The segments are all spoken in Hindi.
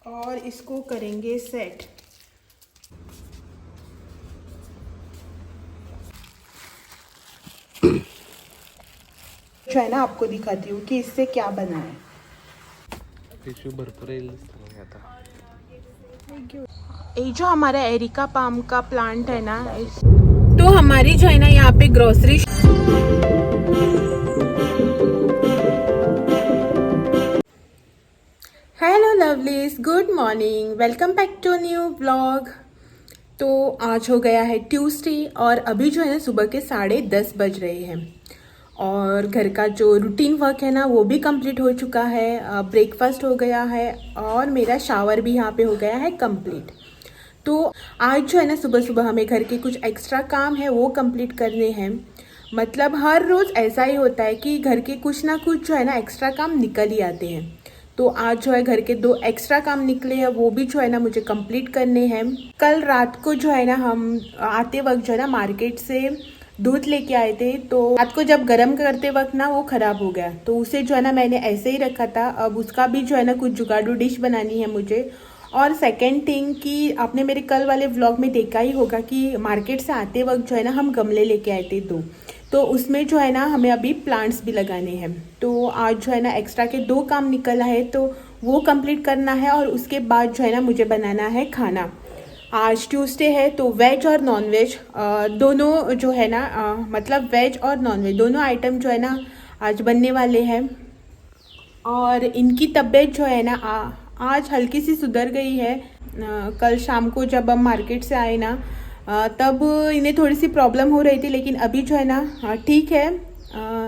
और इसको करेंगे सेट। जो है ना आपको दिखाती हूँ कि इससे क्या बना है। पिशवी भरपूर येईल आता। ये जो हमारा एरिका पाम का प्लांट है ना, तो हमारी जो है ना यहाँ पे grocery. Hello lovelies, good morning, welcome back to new vlog. तो आज हो गया है ट्यूसडे और अभी जो है ना सुबह के 10:30 बज रहे हैं और घर का जो रूटीन वर्क है ना वो भी कंप्लीट हो चुका है। ब्रेकफास्ट हो गया है और मेरा शावर भी यहाँ पे हो गया है कंप्लीट। तो आज जो है ना सुबह सुबह हमें घर के कुछ एक्स्ट्रा काम है वो कंप्लीट करने हैं। मतलब हर रोज़ ऐसा ही होता है कि घर के कुछ ना कुछ जो है ना एक्स्ट्रा काम निकल ही आते हैं। तो आज जो है घर के 2 एक्स्ट्रा काम निकले हैं, वो भी जो है ना मुझे कंप्लीट करने हैं। कल रात को जो है ना हम आते वक्त जो है ना मार्केट से दूध लेके आए थे, तो रात को जब गर्म करते वक्त ना वो ख़राब हो गया, तो उसे जो है ना मैंने ऐसे ही रखा था। अब उसका भी जो है ना कुछ जुगाड़ू डिश बनानी है मुझे। और सेकेंड थिंग कि आपने मेरे कल वाले व्लॉग में देखा ही होगा कि मार्केट से आते वक्त जो है ना हम गमले लेके आए थे 2, तो उसमें जो है ना हमें अभी प्लांट्स भी लगाने हैं। तो आज जो है ना एक्स्ट्रा के 2 काम निकला है, तो वो कंप्लीट करना है और उसके बाद जो है ना मुझे बनाना है खाना। आज ट्यूसडे है तो वेज और नॉन वेज दोनों जो है ना मतलब वेज और नॉन वेज दोनों आइटम जो है ना आज बनने वाले हैं। और इनकी तबीयत जो है ना आज हल्की सी सुधर गई है। कल शाम को जब हम मार्केट से आए ना तब इन्हें थोड़ी सी प्रॉब्लम हो रही थी, लेकिन अभी जो है ना ठीक है।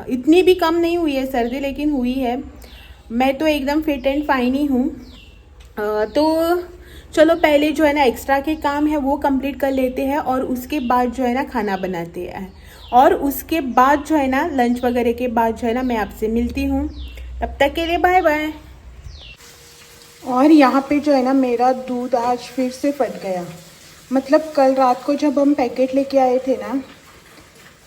इतनी भी कम नहीं हुई है सर्दी, लेकिन हुई है। मैं तो एकदम फिट एंड फाइन ही हूँ। तो चलो पहले जो है ना एक्स्ट्रा के काम है वो कंप्लीट कर लेते हैं और उसके बाद जो है ना खाना बनाते हैं। और उसके बाद जो है ना लंच वगैरह के बाद जो है ना मैं आपसे मिलती हूँ। तब तक के लिए बाय बाय। और यहाँ पे जो है ना मेरा दूध आज फिर से फट गया। मतलब कल रात को जब हम पैकेट लेके आए थे ना,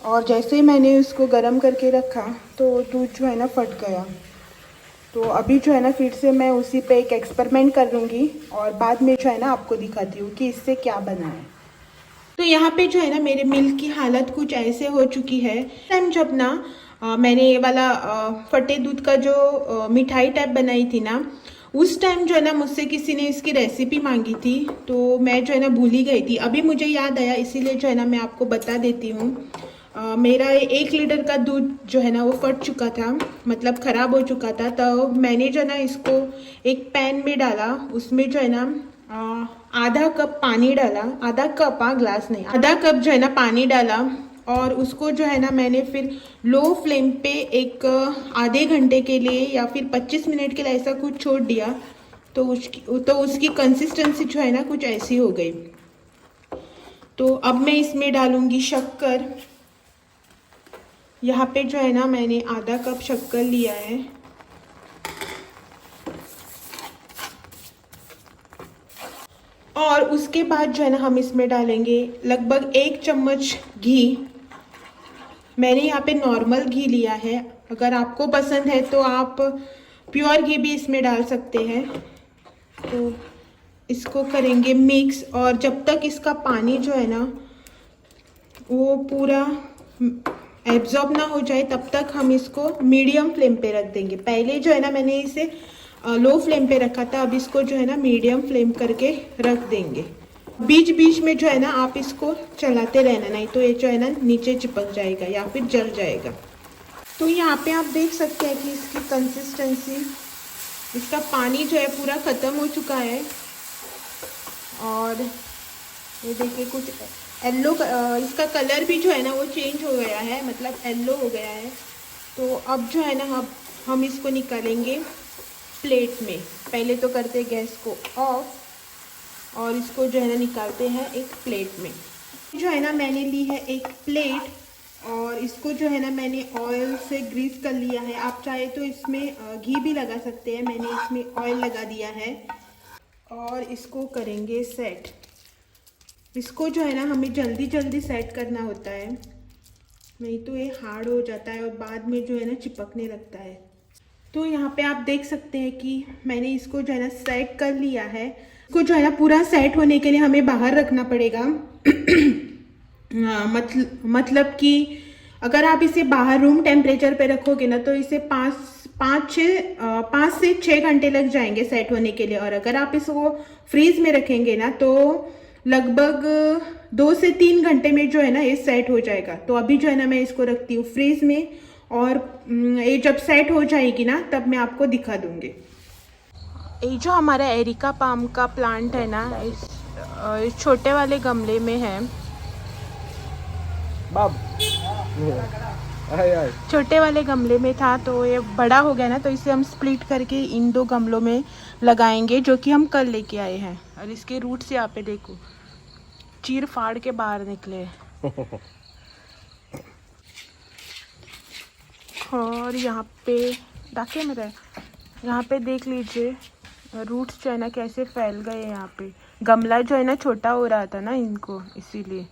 और जैसे ही मैंने उसको गर्म करके रखा तो दूध जो है ना फट गया। तो अभी जो है ना फिर से मैं उसी पे एक एक्सपेरिमेंट कर लूँगी और बाद में जो है ना आपको दिखाती हूँ कि इससे क्या बना है। तो यहाँ पे जो है ना मेरे मिल्क की हालत कुछ ऐसे हो चुकी है। टाइम जब ना मैंने ये वाला फटे दूध का जो मिठाई टाइप बनाई थी ना, उस टाइम जो है ना मुझसे किसी ने इसकी रेसिपी मांगी थी, तो मैं जो है ना भूल ही गई थी। अभी मुझे याद आया, इसीलिए जो है ना मैं आपको बता देती हूँ। मेरा 1 लीटर का दूध जो है ना वो फट चुका था, मतलब ख़राब हो चुका था। तो मैंने जो है ना इसको एक पैन में डाला, उसमें जो है ना आधा कप पानी डाला। आधा कप, ग्लास नहीं, आधा कप जो है ना पानी डाला। और उसको जो है ना मैंने फिर लो फ्लेम पे एक आधे घंटे के लिए या फिर 25 मिनट के लिए ऐसा कुछ छोड़ दिया। तो उसकी कंसिस्टेंसी जो है ना कुछ ऐसी हो गई। तो अब मैं इसमें डालूंगी शक्कर। यहाँ पे जो है ना मैंने आधा कप शक्कर लिया है। और उसके बाद जो है ना हम इसमें डालेंगे लगभग 1 चम्मच घी। मैंने यहाँ पे नॉर्मल घी लिया है, अगर आपको पसंद है तो आप प्योर घी भी इसमें डाल सकते हैं। तो इसको करेंगे मिक्स, और जब तक इसका पानी जो है ना वो पूरा एब्जॉर्ब ना हो जाए तब तक हम इसको मीडियम फ्लेम पे रख देंगे। पहले जो है ना मैंने इसे लो फ्लेम पे रखा था, अब इसको जो है ना मीडियम फ्लेम करके रख देंगे। बीच बीच में जो है ना आप इसको चलाते रहना, नहीं तो ये जो है ना नीचे चिपक जाएगा या फिर जल जाएगा। तो यहाँ पे आप देख सकते हैं कि इसकी कंसिस्टेंसी, इसका पानी जो है पूरा ख़त्म हो चुका है। और ये देखिए कुछ येल्लो, इसका कलर भी जो है ना वो चेंज हो गया है, मतलब येल्लो हो गया है। तो अब जो है ना हम इसको निकालेंगे प्लेट में। पहले तो करते गैस को ऑफ और इसको जो है ना निकालते हैं एक प्लेट में। जो है ना मैंने ली है एक प्लेट और इसको जो है ना मैंने ऑयल से ग्रीस कर लिया है। आप चाहे तो इसमें घी भी लगा सकते हैं, मैंने इसमें ऑयल लगा दिया है। और इसको करेंगे सेट। इसको जो है ना हमें जल्दी जल्दी सेट करना होता है, नहीं तो ये हार्ड हो जाता है और बाद में जो है ना चिपकने लगता है। तो यहाँ पे आप देख सकते हैं कि मैंने इसको जो है ना सेट कर लिया है। इसको जो है ना पूरा सेट होने के लिए हमें बाहर रखना पड़ेगा। हाँ, मतलब कि अगर आप इसे बाहर रूम टेम्परेचर पे रखोगे ना तो इसे 5 से 6 घंटे लग जाएंगे सेट होने के लिए। और अगर आप इसको फ्रीज में रखेंगे ना तो लगभग 2 से 3 घंटे में जो है ना ये सेट हो जाएगा। तो अभी जो है ना मैं इसको रखती हूँ फ्रीज में, और ये जब सेट हो जाएगी ना तब मैं आपको दिखा दूंगी। ये जो हमारा एरिका पाम का प्लांट है ना, इस छोटे वाले गमले में है। बाब आय आय छोटे वाले गमले में था तो ये बड़ा हो गया ना, तो इसे हम स्प्लिट करके इन 2 गमलों में लगाएंगे जो कि हम कल लेके आए हैं। और इसके रूट्स यहाँ पे देखो चीर फाड़ के बाहर निकले। और यहाँ पे डाके में रहे, यहाँ पे देख लीजिए रूट्स जो है ना कैसे फैल गए हैं। यहाँ पे गमला जो है ना छोटा हो रहा था ना इनको, इसीलिए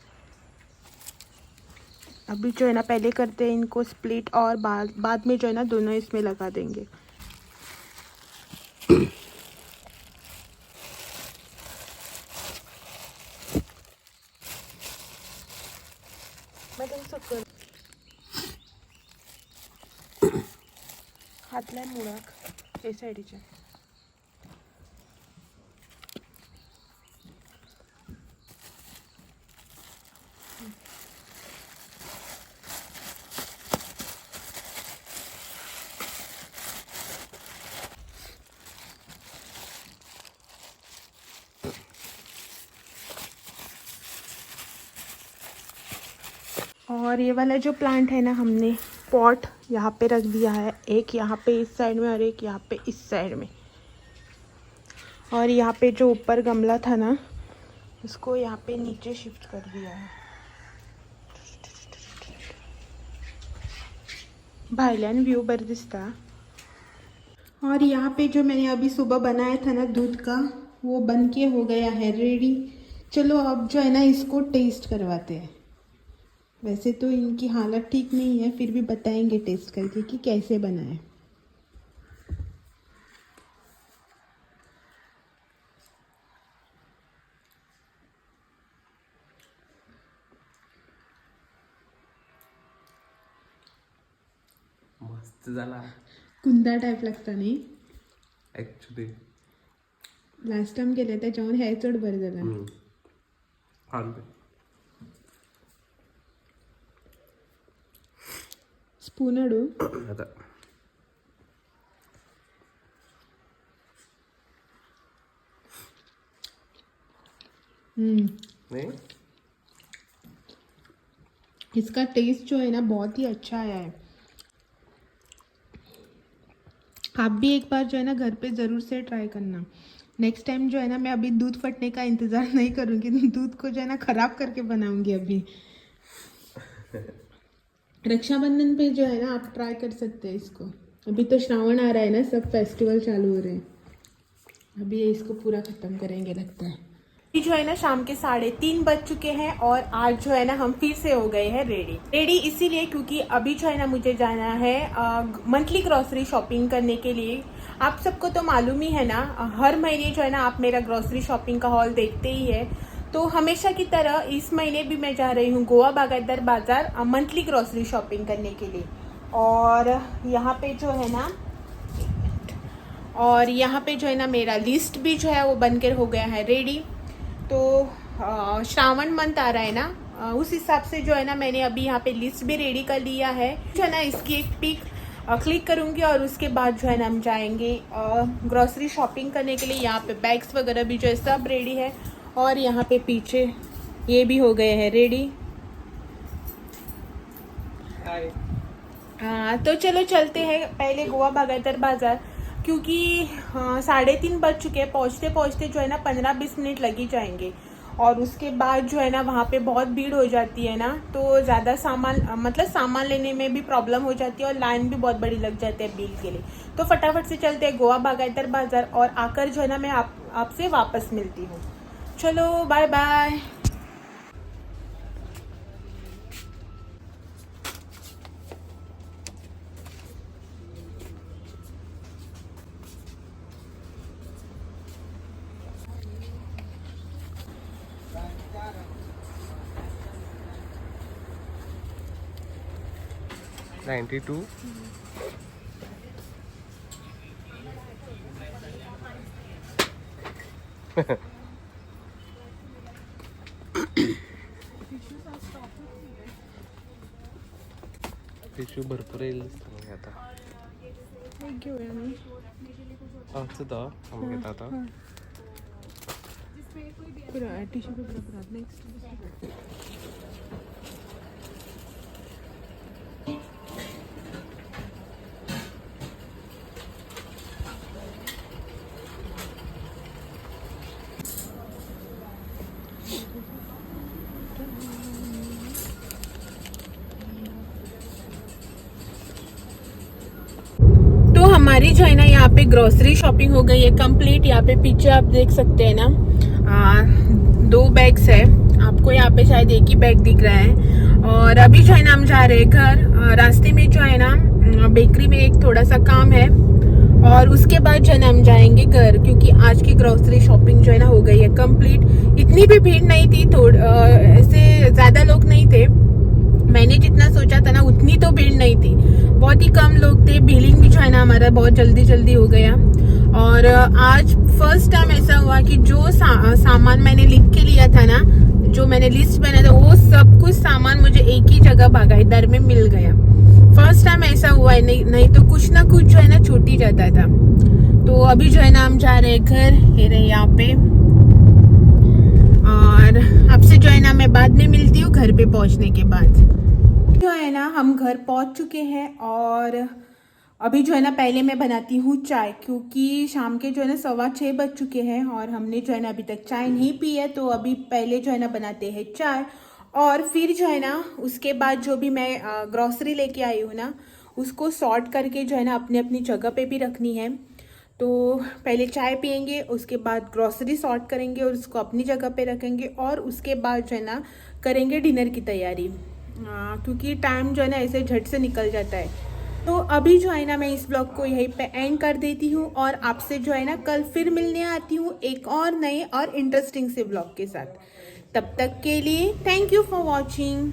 अभी जो है ना पहले करते हैं इनको स्प्लिट, और बाद में जो है ना दोनों इसमें लगा देंगे। हातलाय मुळाक हे साईडीच्या और ये वाला जो प्लांट है ना हमने पॉट यहाँ पे रख दिया है, एक यहाँ पे इस साइड में और एक यहाँ पे इस साइड में। और यहाँ पे जो ऊपर गमला था ना उसको यहाँ पे नीचे शिफ्ट कर दिया है। भाईल्यान व्यू बर दिसता। और यहाँ पे जो मैंने अभी सुबह बनाया था ना दूध का, वो बन के हो गया है रेडी। चलो अब जो है ना इसको टेस्ट करवाते हैं। वैसे तो इनकी हालत ठीक नहीं है, फिर भी बताएंगे टेस्ट करके कि कैसे बना है। मस्त झाला कुंदा टाईप लागता नाही ऍक्च्युली। लास्ट टाइम गेले त्याच्यावर हे चढ बरं झालं। स्पून अडू आता नहीं इसका टेस्ट जो है ना बहुत ही अच्छा आया है। आप भी एक बार जो है ना घर पे ज़रूर से ट्राई करना। नेक्स्ट टाइम जो है ना मैं अभी दूध फटने का इंतज़ार नहीं करूँगी, दूध को जो है ना ख़राब करके बनाऊँगी अभी। रक्षाबंधन पे जो है ना आप ट्राई कर सकते हैं इसको। अभी तो श्रावण आ रहा है ना, सब फेस्टिवल चालू हो रहे हैं। अभी ये इसको पूरा ख़त्म करेंगे लगता है। अभी जो है ना शाम के 3:30 बज चुके हैं और आज जो है ना हम फिर से हो गए हैं रेडी इसीलिए क्योंकि अभी जो है ना मुझे जाना है मंथली ग्रॉसरी शॉपिंग करने के लिए। आप सबको तो मालूम ही है ना, हर महीने जो है ना आप मेरा ग्रॉसरी शॉपिंग का हॉल देखते ही है। तो हमेशा की तरह इस महीने भी मैं जा रही हूँ गोवा बागायतदार बाजार मंथली ग्रॉसरी शॉपिंग करने के लिए। और यहाँ पे जो है ना मेरा लिस्ट भी जो है वो बनकर हो गया है रेडी। तो श्रावण मंथ आ रहा है ना, उस हिसाब से जो है ना मैंने अभी यहाँ पे लिस्ट भी रेडी कर लिया है। जो है ना इसकी एक पिक क्लिक करूँगी और उसके बाद जो है ना हम जाएंगे ग्रॉसरी शॉपिंग करने के लिए। यहाँ पे बैग्स वगैरह भी जो है सब रेडी है और यहाँ पे पीछे ये भी हो गए हैं रेडी। हाँ तो चलो चलते हैं पहले गोवा बागायतदार बाजार, क्योंकि 3:30 बज चुके हैं। पहुँचते पहुँचते जो है ना 15-20 मिनट लग ही जाएंगे। और उसके बाद जो है ना वहाँ पे बहुत भीड़ हो जाती है ना, तो ज़्यादा सामान लेने में भी प्रॉब्लम हो जाती है और लाइन भी बहुत बड़ी लग जाती है बिल के लिए। तो फटाफट से चलते हैं गोवा बागायतदार बाजार और आकर जो है ना मैं आपसे वापस मिलती हूँ। चलो बाय बाय। 92. टिश्यू भरपूर येईल दिसतं मग आता. घेऊया मी. सुद्धा घेत आता. Tissue paper next. तो हमारी जो है ना यहाँ पे ग्रोसरी शॉपिंग हो गई है कंप्लीट. यहाँ पे पीछे आप देख सकते हैं ना 2 बैग्स है. आपको यहाँ पे शायद एक ही बैग दिख रहा है. और अभी जो है ना हम जा रहे हैं घर. रास्ते में जो है ना बेकरी में एक थोड़ा सा काम है और उसके बाद जो है ना हम जाएंगे घर, क्योंकि आज की ग्रोसरी शॉपिंग जो है ना हो गई है कंप्लीट. इतनी भी भीड़ नहीं थी, ऐसे ज्यादा लोग नहीं थे. मैंने जितना सोचा था ना उतनी तो भीड़ नहीं थी, बहुत ही कम लोग थे. बिलिंग भी जो है ना हमारा बहुत जल्दी हो गया. और आज फर्स्ट टाइम ऐसा हुआ कि जो सामान मैंने लिख के लिया था ना, जो मैंने लिस्ट बनाया था, वो सब कुछ सामान मुझे एक ही जगह बाकायदार में मिल गया. फर्स्ट टाइम ऐसा हुआ है. नहीं तो कुछ ना कुछ जो है ना छूट ही जाता था. तो अभी जो है ना हम जा रहे हैं घर. ये रहे यहाँ पे. और आपसे जो है ना मैं बाद में मिलती हूँ घर पे पहुँचने के बाद. जो है ना हम घर पहुँच चुके हैं और अभी जो है ना पहले मैं बनाती हूँ चाय, क्योंकि शाम के जो है ना 6:15 बज चुके हैं और हमने जो है ना अभी तक चाय नहीं पी है. तो अभी पहले जो है ना बनाते हैं चाय और फिर जो है ना उसके बाद जो भी मैं ग्रॉसरी लेके आई हूँ ना उसको सॉर्ट करके जो है ना अपनी अपनी जगह पे भी रखनी है. तो पहले चाय पियेंगे, उसके बाद ग्रॉसरी सॉर्ट करेंगे और उसको अपनी जगह पे रखेंगे और उसके बाद जो है ना करेंगे डिनर की तैयारी. क्योंकि टाइम जो है ना ऐसे झट से निकल जाता है. तो अभी जो है ना मैं इस ब्लॉग को यहीं पे एंड कर देती हूँ और आपसे जो है ना कल फिर मिलने आती हूँ एक और नए और इंटरेस्टिंग से ब्लॉग के साथ. तब तक के लिए थैंक यू फॉर वॉचिंग.